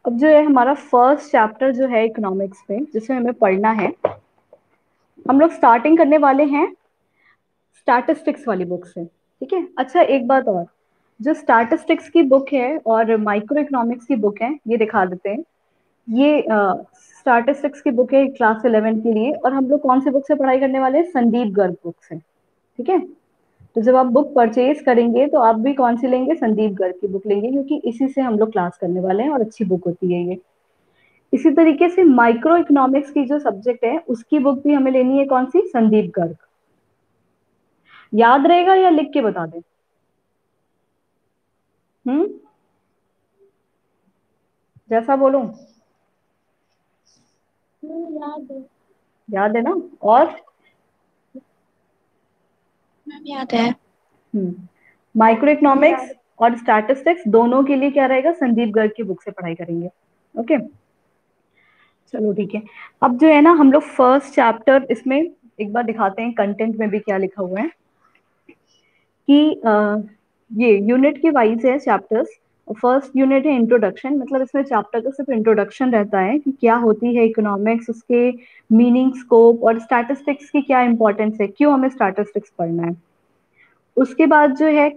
अब जो है हमारा फर्स्ट चैप्टर जो है इकोनॉमिक्स में जिसमें हमें पढ़ना है, हम लोग स्टार्टिंग करने वाले हैं स्टैटिस्टिक्स वाली बुक से। ठीक है। अच्छा, एक बात और, जो स्टैटिस्टिक्स की बुक है और माइक्रो इकोनॉमिक्स की बुक है, ये दिखा देते हैं। ये स्टैटिस्टिक्स की बुक है क्लास 11 के लिए, और हम लोग कौन सी बुक से पढ़ाई करने वाले हैं? संदीप गर्ग बुक से। ठीक है। तो जब आप बुक परचेज करेंगे तो आप भी कौन सी लेंगे? संदीप गर्ग की बुक लेंगे, क्योंकि इसी से हम लोग क्लास करने वाले हैं और अच्छी बुक होती है ये। इसी तरीके से माइक्रो इकोनॉमिक्स की जो सब्जेक्ट है उसकी बुक भी हमें लेनी है, कौन सी? संदीप गर्ग। याद रहेगा या लिख के बता दें? हम्म, जैसा बोलूं। याद है। याद है ना? और मैम याद है। माइक्रो याद इकोनॉमिक्स है। और स्टैटिस्टिक्स दोनों के लिए क्या रहेगा? संदीप गर्ग की बुक से पढ़ाई करेंगे। ओके, चलो ठीक है। अब जो है ना, हम लोग फर्स्ट चैप्टर इसमें एक बार दिखाते हैं कंटेंट में भी क्या लिखा हुआ है कि ये यूनिट के वाइज है चैप्टर्स। फर्स्ट यूनिट है इंट्रोडक्शन, मतलब इसमें चैप्टर का सिर्फ इंट्रोडक्शन रहता है कि क्या होती है इकोनॉमिक्स, उसके मीनिंग, स्कोप, और स्टैटिस्टिक्स की क्या इंपॉर्टेंस है, क्यों हमें स्टैटिस्टिक्स पढ़ना है। उसके बाद जो है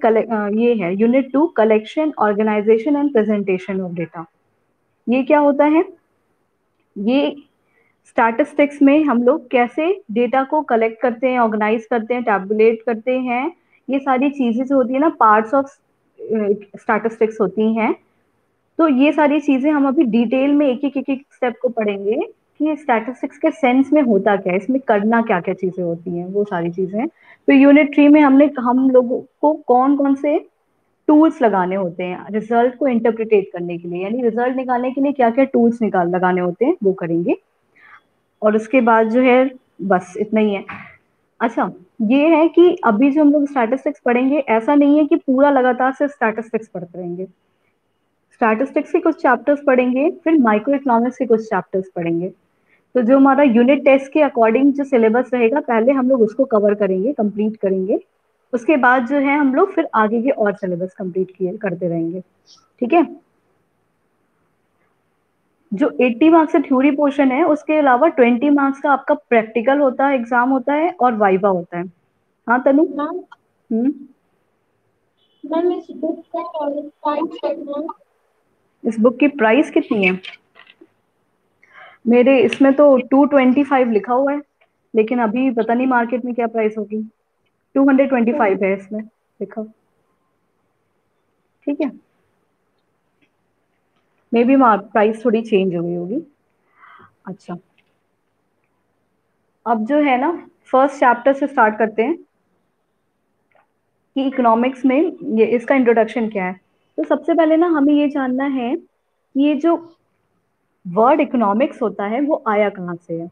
ये है unit 2, collection, organisation and presentation of data. ये क्या होता है? ये स्टैटिस्टिक्स में हम लोग कैसे डेटा को कलेक्ट करते हैं, ऑर्गेनाइज करते हैं, टैबुलेट करते हैं, ये सारी चीजें जो होती है ना, पार्ट्स ऑफ स्टैटिस्टिक्स होती हैं। तो ये सारी चीजें हम अभी डिटेल में एक एक स्टेप को पढ़ेंगे कि स्टैटिस्टिक्स के सेंस में होता क्या है, इसमें करना क्या क्या चीजें होती हैं, वो सारी चीजें। तो यूनिट 3 में हम लोगों को कौन कौन से टूल्स लगाने होते हैं रिजल्ट को इंटरप्रिटेट करने के लिए, यानी रिजल्ट निकालने के लिए क्या क्या टूल्स निकाल लगाने होते हैं, वो करेंगे। और उसके बाद जो है, बस इतना ही है। अच्छा, ये है कि अभी जो हम लोग स्टैटिस्टिक्स पढ़ेंगे, ऐसा नहीं है कि पूरा लगातार से स्टैटिस्टिक्स पढ़ते रहेंगे। स्टैटिस्टिक्स के कुछ चैप्टर्स पढ़ेंगे, फिर माइक्रो इकोनॉमिक्स के कुछ चैप्टर्स पढ़ेंगे। तो जो हमारा यूनिट टेस्ट के अकॉर्डिंग जो सिलेबस रहेगा, पहले हम लोग उसको कवर करेंगे, कंप्लीट करेंगे। उसके बाद जो है हम लोग फिर आगे के और सिलेबस कंप्लीट किए करते रहेंगे। ठीक है। जो 80 मार्क्स का थ्योरी पोर्शन है, उसके अलावा 20 मार्क्स का आपका प्रैक्टिकल होता है, एग्जाम होता है और वाइवा होता है। हाँ तनु। मैम हम्म। मैम इस बुक का प्राइस कितना है? इस बुक की प्राइस कितनी है? मेरे इसमें तो 225 लिखा हुआ है, लेकिन अभी पता नहीं मार्केट में क्या प्राइस होगी। 225 है इसमें लिखा। ठीक है। मे बी प्राइस थोड़ी चेंज हो गई होगी। अच्छा, अब जो है ना, फर्स्ट चैप्टर से स्टार्ट करते हैं कि इकोनॉमिक्स में ये इसका इंट्रोडक्शन क्या है। तो सबसे पहले ना हमें ये जानना है कि ये जो वर्ड इकोनॉमिक्स होता है वो आया कहाँ से है।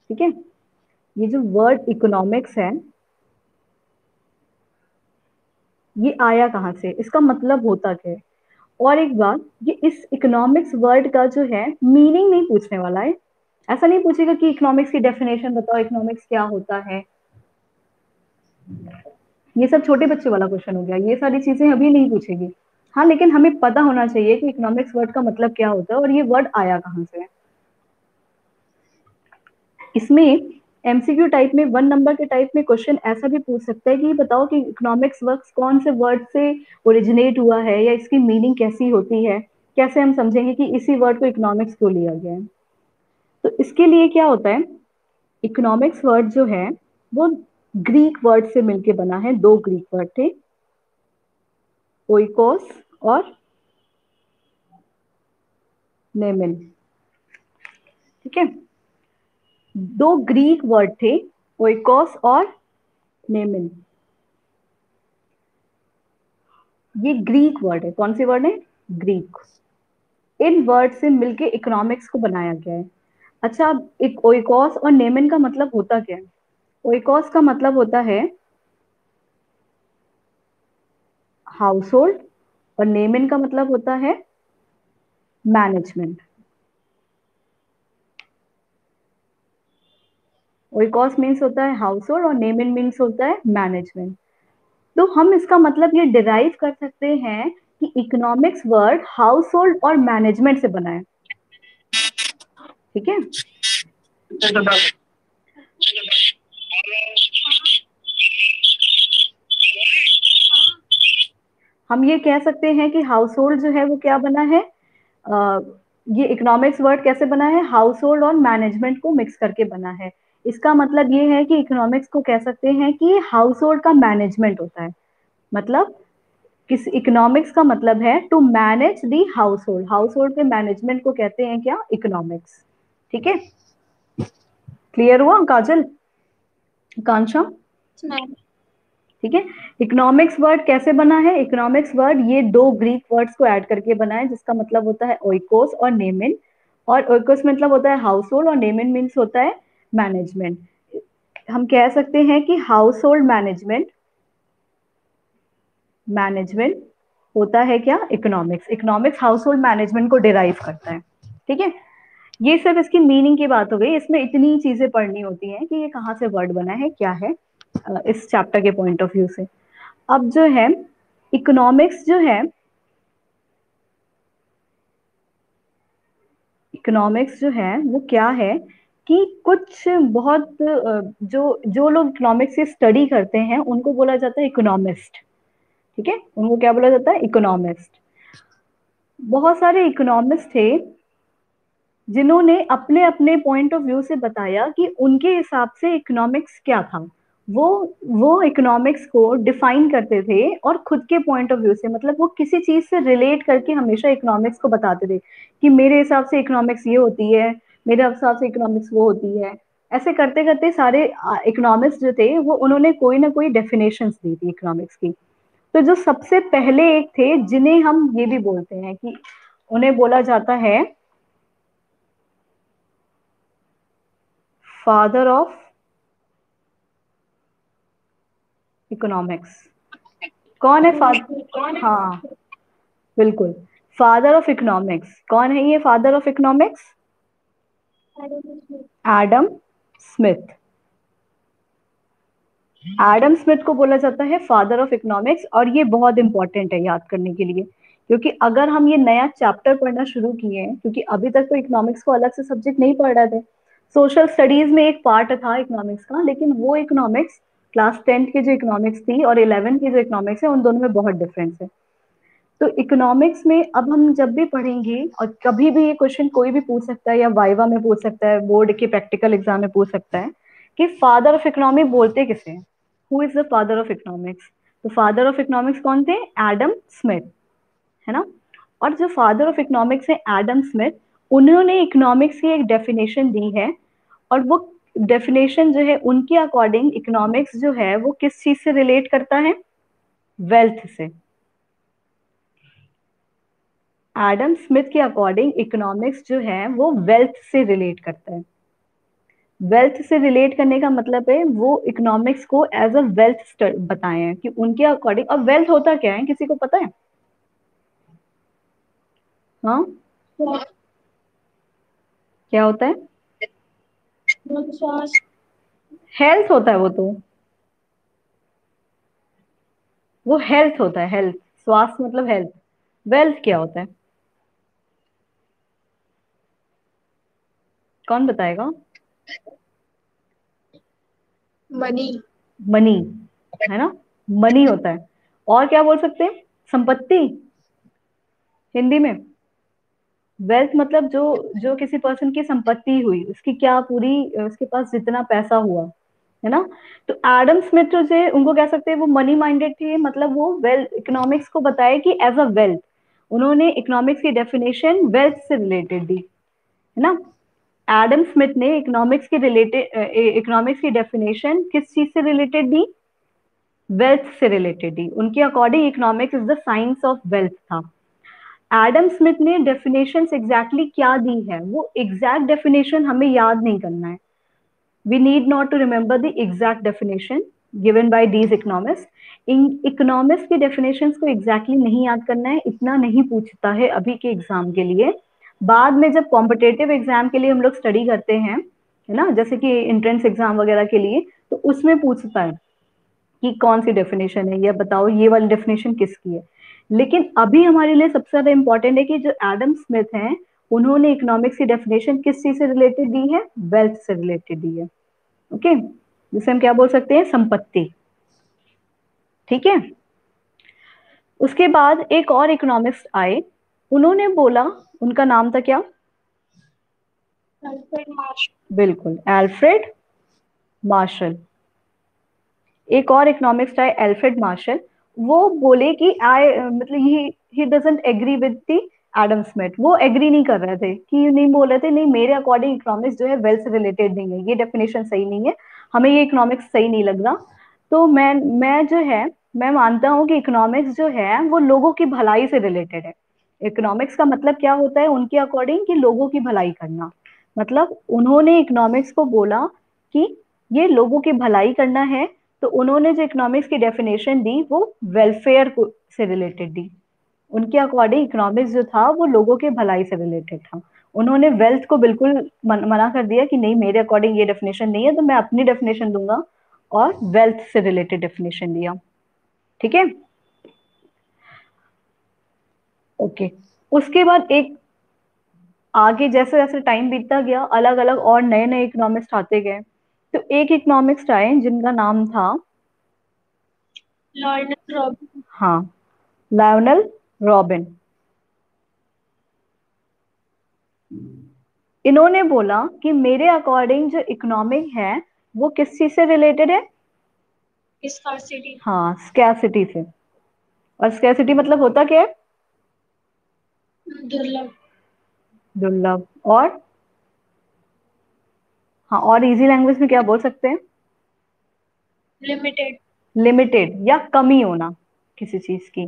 ठीक है। ये जो वर्ड इकोनॉमिक्स है, ये आया कहाँ से, इसका मतलब होता क्या है। और एक बात, ये इस इकोनॉमिक्स वर्ड का जो है मीनिंग नहीं पूछने वाला है। ऐसा नहीं पूछेगा कि इकोनॉमिक्स की डेफिनेशन बताओ, इकोनॉमिक्स क्या होता है। ये सब छोटे बच्चे वाला क्वेश्चन हो गया, ये सारी चीजें अभी नहीं पूछेगी। हाँ, लेकिन हमें पता होना चाहिए कि इकोनॉमिक्स वर्ड का मतलब क्या होता है और ये वर्ड आया कहाँ से है। इसमें एमसीक्यू टाइप में, 1 नंबर के टाइप में क्वेश्चन ऐसा भी पूछ सकता है कि बताओ कि इकोनॉमिक्स वर्ड्स कौन से वर्ड से ओरिजिनेट हुआ है, या इसकी मीनिंग कैसी होती है, कैसे हम समझेंगे कि इसी वर्ड को इकोनॉमिक्स क्यों लिया गया है। तो इसके लिए क्या होता है, इकोनॉमिक्स वर्ड जो है वो ग्रीक वर्ड से मिलके बना है। दो ग्रीक वर्ड थे, ओइकोस और नेमिन। ठीक है। दो ग्रीक वर्ड थे, ओइकोस और नेमिन। ये ग्रीक वर्ड है, कौन सी वर्ड है? ग्रीक। इन वर्ड से मिलके इकोनॉमिक्स को बनाया गया है। अच्छा, अब एक ओइकोस और नेमिन का मतलब होता क्या है? ओइकोस का मतलब होता है हाउस होल्ड, और नेमिन का मतलब होता है मैनेजमेंट। ओइकोस मीन्स होता है हाउस होल्ड और नेमिन मीन्स होता है मैनेजमेंट। तो हम इसका मतलब ये डिराइव कर सकते हैं कि इकोनॉमिक्स वर्ड हाउस होल्ड और मैनेजमेंट से बना है, ठीक है। हम ये कह सकते हैं कि हाउस होल्ड जो है वो क्या बना है, अ, ये इकोनॉमिक्स वर्ड कैसे बना है, हाउस होल्ड और मैनेजमेंट को मिक्स करके बना है। इसका मतलब ये है कि इकोनॉमिक्स को कह सकते हैं कि हाउस होल्ड का मैनेजमेंट होता है। मतलब किस इकोनॉमिक्स का मतलब है to manage the household, household के मैनेजमेंट को कहते हैं क्या, इकोनॉमिक्स। ठीक है, क्लियर हुआ काजल, कांक्षा? मैम। ठीक है। इकोनॉमिक्स वर्ड कैसे बना है, इकोनॉमिक्स वर्ड ये दो ग्रीक वर्ड्स को ऐड करके बना है, जिसका मतलब होता है ओइकोस और नेमिन। और ओइकोस मतलब होता है हाउस होल्ड और नेमिन मीन्स होता है मैनेजमेंट। हम कह सकते हैं कि हाउस होल्ड मैनेजमेंट, मैनेजमेंट होता है क्या, economics. Economics house hold management को डिराइव करता है। ठीक है, ये सब इसकी मीनिंग की बात हो गई। इसमें इतनी चीजें पढ़नी होती हैं कि ये कहाँ से वर्ड बना है, क्या है, इस चैप्टर के पॉइंट ऑफ व्यू से। अब जो है इकोनॉमिक्स जो है, इकोनॉमिक्स जो है वो क्या है कि कुछ बहुत जो जो लोग इकोनॉमिक्स की स्टडी करते हैं उनको बोला जाता है इकोनॉमिस्ट। ठीक है, उनको क्या बोला जाता है, इकोनॉमिस्ट। बहुत सारे इकोनॉमिस्ट थे जिन्होंने अपने अपने पॉइंट ऑफ व्यू से बताया कि उनके हिसाब से इकोनॉमिक्स क्या था। वो वो इकोनॉमिक्स को डिफाइन करते थे और खुद के पॉइंट ऑफ व्यू से, मतलब वो किसी चीज से रिलेट करके हमेशा इकोनॉमिक्स को बताते थे कि मेरे हिसाब से इकोनॉमिक्स ये होती है, मेरे हिसाब से इकोनॉमिक्स वो होती है। ऐसे करते करते सारे इकोनॉमिक्स जो थे वो उन्होंने कोई ना कोई डेफिनेशंस दी थी इकोनॉमिक्स की। तो जो सबसे पहले एक थे जिन्हें हम ये भी बोलते हैं कि उन्हें बोला जाता है फादर ऑफ इकोनॉमिक्स। कौन है फादर, हाँ बिल्कुल, फादर ऑफ इकोनॉमिक्स कौन है, ये father of economics Adam Smith. Adam Smith को बोला जाता है फादर ऑफ इकोनॉमिक्स, और ये बहुत इंपॉर्टेंट है याद करने के लिए, क्योंकि अगर हम ये नया चैप्टर पढ़ना शुरू किए हैं, क्योंकि अभी तक तो इकोनॉमिक्स को अलग से सब्जेक्ट नहीं पढ़ रहे थे, सोशल स्टडीज में एक पार्ट था इकोनॉमिक्स का, लेकिन वो इकोनॉमिक्स क्लास 10th की जो इकोनॉमिक्स थी और 11th की जो इकोनॉमिक्स है उन दोनों में बहुत डिफरेंस है। तो इकोनॉमिक्स में अब हम जब भी पढ़ेंगे, और कभी भी ये क्वेश्चन कोई भी पूछ सकता है, या वाइवा में पूछ सकता है, बोर्ड के प्रैक्टिकल एग्जाम में पूछ सकता है कि फादर ऑफ इकोनॉमी बोलते किसे हैं, who is the father of economics. तो फादर ऑफ इकोनॉमिक्स कौन थे, एडम स्मिथ, है ना। और जो फादर ऑफ इकोनॉमिक्स है एडम स्मिथ, उन्होंने इकोनॉमिक्स की एक डेफिनेशन दी है, और वो डेफिनेशन जो है उनके अकॉर्डिंग इकोनॉमिक्स जो है वो किस चीज से रिलेट करता है, वेल्थ से। एडम स्मिथ के अकॉर्डिंग इकोनॉमिक्स जो है वो वेल्थ से रिलेट करता है। वेल्थ से रिलेट करने का मतलब है वो इकोनॉमिक्स को एज अ वेल्थ बताए हैं कि उनके अकॉर्डिंग। अब वेल्थ होता क्या है, किसी को पता है? हाँ, क्या होता है? हेल्थ होता है वो तो, वो हेल्थ होता है, हेल्थ, स्वास्थ्य मतलब हेल्थ। वेल्थ क्या होता है, कौन बताएगा? मनी। मनी, है ना, मनी होता है। और क्या बोल सकते हैं, संपत्ति, हिंदी में। वेल्थ मतलब जो जो किसी पर्सन की संपत्ति हुई, उसकी क्या पूरी, उसके पास जितना पैसा हुआ, है ना। तो एडम स्मिथ जो थे उनको कह सकते हैं वो मनी माइंडेड थे, मतलब वो वेल्थ, इकोनॉमिक्स को बताया कि एज अ वेल्थ। उन्होंने इकोनॉमिक्स की डेफिनेशन वेल्थ से रिलेटेड दी, है ना। एडम स्मिथ ने इकोनॉमिक्स के रिलेटेड, इकोनॉमिक्स की डेफिनेशन किस चीज से रिलेटेड दी, वेल्थ से रिलेटेड दी। उनके according economics is the science of wealth था। एडम स्मिथ ने डेफिनेशन एग्जैक्टली क्या दी है, वो एग्जैक्ट डेफिनेशन हमें याद नहीं करना है। We need not to remember the exact definition given by these economist. इन इकोनॉमिक्स की डेफिनेशंस को एग्जैक्टली नहीं याद करना है, इतना नहीं पूछता है अभी के एग्जाम के लिए। बाद में जब कॉम्पिटेटिव एग्जाम के लिए हम लोग स्टडी करते हैं, है ना, जैसे कि एंट्रेंस एग्जाम वगैरह के लिए, तो उसमें पूछता है कि कौन सी डेफिनेशन है, या बताओ ये वाली डेफिनेशन किसकी है। लेकिन अभी हमारे लिए सबसे ज्यादा इंपॉर्टेंट है कि जो एडम स्मिथ हैं, उन्होंने इकोनॉमिक्स की डेफिनेशन किस चीज से रिलेटेड दी है? वेल्थ से रिलेटेड दी है। ओके, जिसे हम क्या बोल सकते हैं? संपत्ति। ठीक है। उसके बाद एक और इकोनॉमिस्ट आए, उन्होंने बोला, उनका नाम था क्या? Alfred Marshall. बिल्कुल, एल्फ्रेड मार्शल। एक और इकोनॉमिस्ट आए, एल्फ्रेड मार्शल। वो बोले कि आई मतलब ही doesn't agree with the Adam Smith. वो एग्री नहीं कर रहे थे, कि नहीं बोल रहे थे, नहीं मेरे अकॉर्डिंग इकोनॉमिक्स जो है वेल्थ से रिलेटेड नहीं है, ये डेफिनेशन सही नहीं है, हमें ये इकोनॉमिक्स सही नहीं लग रहा। तो मैं जो है, मैं मानता हूँ कि इकोनॉमिक्स जो है वो लोगों की भलाई से रिलेटेड है। इकोनॉमिक्स का मतलब क्या होता है उनके अकॉर्डिंग? कि लोगों की भलाई करना। मतलब उन्होंने इकोनॉमिक्स को बोला कि ये लोगों की भलाई करना है। तो उन्होंने जो इकोनॉमिक्स की डेफिनेशन दी वो वेलफेयर से रिलेटेड दी। उनके अकॉर्डिंग इकोनॉमिक्स जो था वो लोगों के भलाई से रिलेटेड था। उन्होंने वेल्थ को बिल्कुल मना कर दिया कि नहीं, मेरे अकॉर्डिंग ये डेफिनेशन नहीं है, तो मैं अपनी डेफिनेशन दूंगा, और वेल्थ से रिलेटेड डेफिनेशन दिया। ठीक है। ओके। उसके बाद एक आगे जैसे जैसे टाइम बीतता गया, अलग अलग और नए नए इकोनॉमिस्ट आते गए। तो एक इकोनॉमिस्ट आए जिनका नाम था, लॉयनल रॉबिन। हाँ, लायोनल रॉबिन। इन्होंने बोला कि मेरे अकॉर्डिंग जो इकोनॉमिक है वो किस चीज से रिलेटेड है? स्कार्सिटी। हाँ, स्कैरसिटी से। और स्कैरसिटी मतलब होता क्या है? दुर्लभ। दुर्लभ। और हाँ, और इजी लैंग्वेज में क्या बोल सकते हैं? लिमिटेड। लिमिटेड या कमी होना किसी चीज की।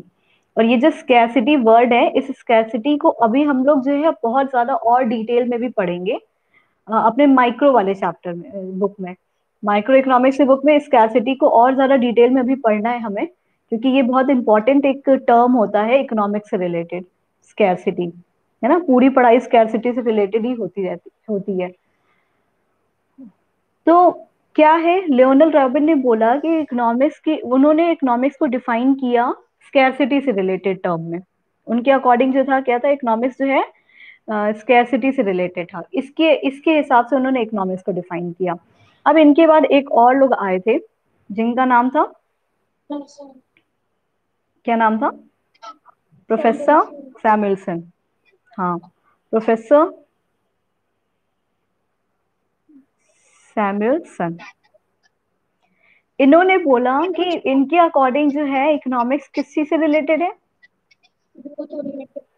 और ये जो स्कैरसिटी वर्ड है, इस स्कैरसिटी को अभी हम लोग जो है बहुत ज्यादा और डिटेल में भी पढ़ेंगे, अपने माइक्रो वाले चैप्टर में, बुक में, माइक्रो इकोनॉमिक्स की बुक में स्कैरसिटी को और ज्यादा डिटेल में भी पढ़ना है हमें, क्योंकि ये बहुत इंपॉर्टेंट एक टर्म होता है इकोनॉमिक्स से रिलेटेड। स्कैरसिटी है ना, पूरी पढ़ाई स्कैरसिटी से रिलेटेड ही होती है। तो क्या है, लियोनल रॉबिन ने बोला कि इकोनॉमिक्स की, उन्होंने इकोनॉमिक्स को डिफाइन किया स्कैरसिटी से रिलेटेड टर्म में। उनके अकॉर्डिंग जो था क्या था, इकोनॉमिक्स जो है स्कैरसिटी से रिलेटेड था, इसके इसके हिसाब से उन्होंने इकोनॉमिक्स को डिफाइन किया। अब इनके बाद एक और लोग आए थे जिनका नाम था, क्या नाम था? Professor Samuelson. हाँ, प्रोफेसर सैमुअलसन। इन्होंने बोला कि इनके अकॉर्डिंग जो है इकोनॉमिक्स किस चीज से रिलेटेड है?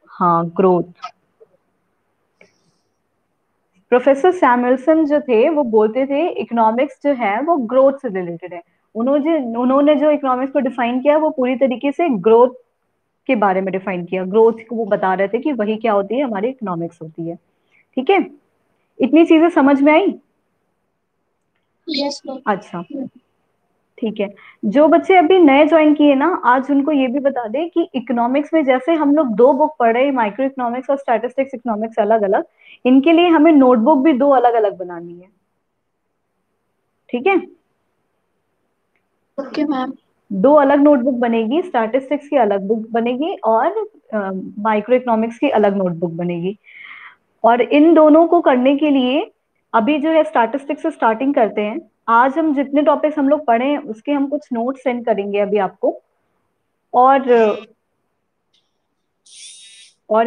हाँ, ग्रोथ। प्रोफेसर सैमुअलसन जो थे वो बोलते थे इकोनॉमिक्स जो है वो ग्रोथ से रिलेटेड है। उन्होंने जो इकोनॉमिक्स को डिफाइन किया वो पूरी तरीके से ग्रोथ के बारे में डिफाइन किया। ग्रोथ को वो बता रहे थे कि वही क्या होती है, हमारी इकोनॉमिक्स होती है। ठीक है, इतनी चीजें समझ में आई? यस। अच्छा, ठीक है। जो बच्चे अभी नए ज्वाइन किए ना, आज उनको ये भी बता दें कि इकोनॉमिक्स में जैसे हम लोग दो बुक पढ़ रहे हैं, माइक्रो इकोनॉमिक्स और स्टैटिस्टिक्स इकोनॉमिक्स अलग अलग, इनके लिए हमें नोटबुक भी दो अलग अलग बनानी है। ठीक है, ओके मैम। दो अलग नोटबुक बनेगी, स्टैटिस्टिक्स की अलग बुक बनेगी और माइक्रो इकोनॉमिक्स की अलग नोटबुक बनेगी। और इन दोनों को करने के लिए अभी जो है स्टैटिस्टिक्स से स्टार्टिंग करते हैं। आज हम जितने टॉपिक्स हम लोग पढ़े हैं उसके हम कुछ नोट सेंड करेंगे अभी आपको, और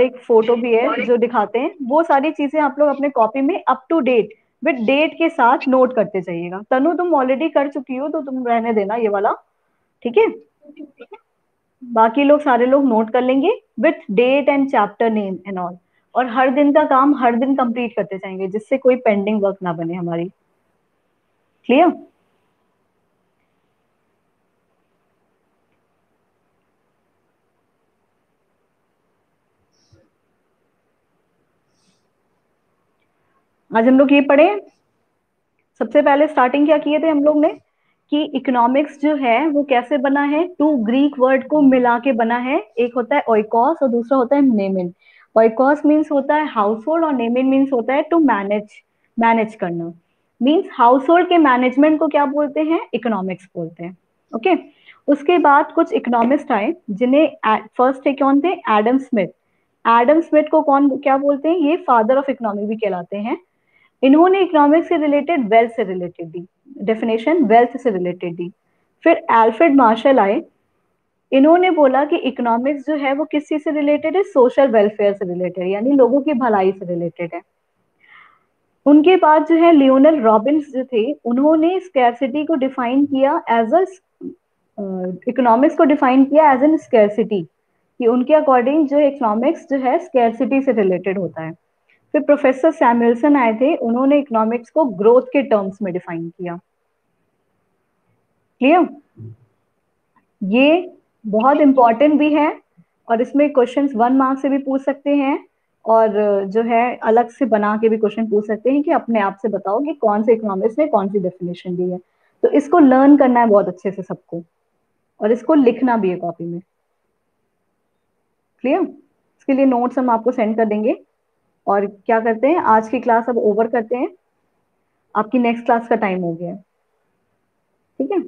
एक फोटो भी है जो दिखाते हैं। वो सारी चीजें आप लोग अपने कॉपी में up to date with date के साथ नोट करते जाइएगा। तनु, तुम ऑलरेडी कर चुकी हो तो तुम रहने देना ये वाला। ठीक है, बाकी लोग सारे लोग नोट कर लेंगे with date and chapter name and all. और हर दिन का काम हर दिन कंप्लीट करते जाएंगे, जिससे कोई पेंडिंग वर्क ना बने हमारी। क्लियर? आज हम लोग ये पढ़े, सबसे पहले स्टार्टिंग क्या किए थे हम लोग ने, कि इकोनॉमिक्स जो है वो कैसे बना है, टू ग्रीक वर्ड को मिला के बना है। एक होता है ओइकोस और दूसरा होता है नेमिन। ओइकोस मीन्स होता है हाउस होल्ड और नेमिन मीन्स होता है टू मैनेज, मैनेज करना। मीन्स हाउस होल्ड के मैनेजमेंट को क्या बोलते हैं? इकोनॉमिक्स बोलते हैं। ओके, उसके बाद कुछ इकोनॉमिस्ट आए, जिन्हें फर्स्ट है कौन थे, एडम स्मिथ। एडम स्मिथ को कौन क्या बोलते हैं, ये फादर ऑफ इकोनॉमिक भी कहलाते हैं। इन्होंने इकोनॉमिक्स से रिलेटेड वेल्थ से रिलेटेड दी, डेफिनेशन वेल्थ से रिलेटेड दी। फिर एल्फ्रेड मार्शल आए, इन्होंने बोला कि इकोनॉमिक्स जो है वो किस चीज से रिलेटेड है, सोशल वेलफेयर से रिलेटेड, यानी लोगों की भलाई से रिलेटेड है। उनके बाद जो है लियोनल रॉबिन्स जो थे, उन्होंने स्कैरसिटी को डिफाइन किया एज अ, इकोनॉमिक्स को डिफाइन किया एज एन स्कैरसिटी, कि उनके अकॉर्डिंग जो इकोनॉमिक्स जो है स्कैरसिटी से रिलेटेड होता है। फिर प्रोफेसर सैमुअल्सन आए थे, उन्होंने इकोनॉमिक्स को ग्रोथ के टर्म्स में डिफाइन किया। क्लियर? ये बहुत इंपॉर्टेंट भी है, और इसमें क्वेश्चंस 1 मार्क से भी पूछ सकते हैं, और जो है अलग से बना के भी क्वेश्चन पूछ सकते हैं कि अपने आप से बताओ कि कौन से इकोनॉमिक्स ने कौन सी डेफिनेशन दी है। तो इसको लर्न करना है बहुत अच्छे से सबको, और इसको लिखना भी है कॉपी में। क्लियर? इसके लिए नोट्स हम आपको सेंड कर देंगे। और क्या करते हैं, आज की क्लास अब ओवर करते हैं, आपकी नेक्स्ट क्लास का टाइम हो गया है। ठीक है?